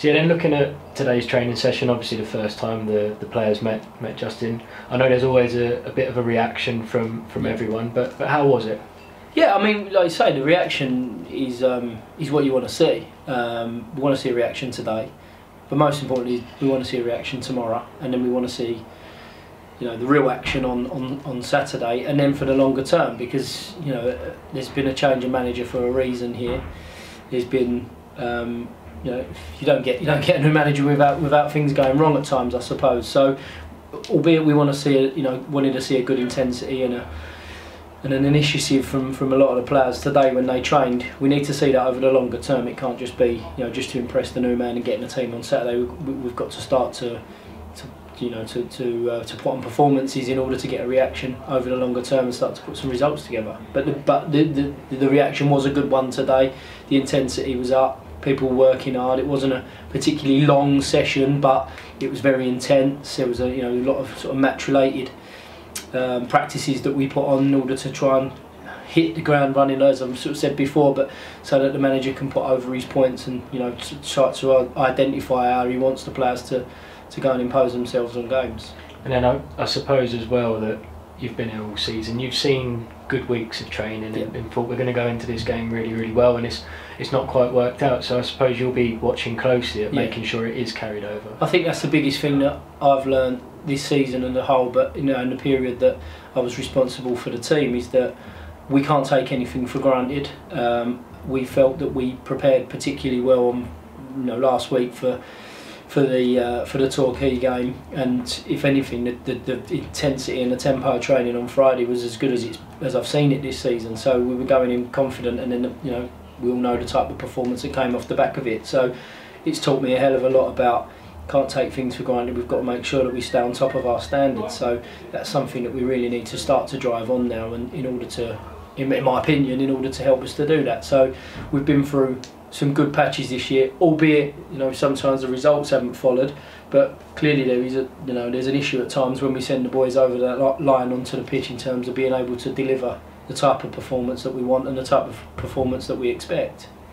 So yeah, then looking at today's training session, obviously the first time the players met Justin, I know there's always a bit of a reaction from everyone, but how was it? Yeah, I mean, like you say, the reaction is what you want to see. We want to see a reaction today, but most importantly, we want to see a reaction tomorrow, and then we want to see, you know, the real action on Saturday, and then for the longer term, because you know there's been a change of manager for a reason here. There's been you know, you don't get a new manager without things going wrong at times, I suppose. So, albeit we want to see wanted to see a good intensity and an initiative from a lot of the players today when they trained. We need to see that over the longer term. It can't just be just to impress the new man and getting the team on Saturday. We've got to start to put on performances in order to get a reaction over the longer term and start to put some results together. But the reaction was a good one today. The intensity was up. People were working hard. It wasn't a particularly long session, but it was very intense. There was a lot of sort of match-related practices that we put on in order to try and hit the ground running, as I've sort of said before, but so that the manager can put over his points and try to identify how he wants the players to go and impose themselves on games. And then I suppose as well that you've been here all season, you've seen good weeks of training and thought we're going to go into this game really well, and it's not quite worked out. So I suppose you'll be watching closely at making sure it is carried over. I think that's the biggest thing that I've learned this season and the whole, but in the period that I was responsible for the team, is that we can't take anything for granted. We felt that we prepared particularly well on last week for the Torquay game, and if anything, the intensity and the tempo of training on Friday was as good as I've seen it this season. So we were going in confident, and then we all know the type of performance that came off the back of it. So it's taught me a hell of a lot about can't take things for granted. We've got to make sure that we stay on top of our standards. So that's something that we really need to start to drive on now, and in order to, in my opinion, in order to help us to do that. So we've been through some good patches this year, albeit sometimes the results haven't followed, but clearly there is there's an issue at times when we send the boys over that line onto the pitch in terms of being able to deliver the type of performance that we want and the type of performance that we expect.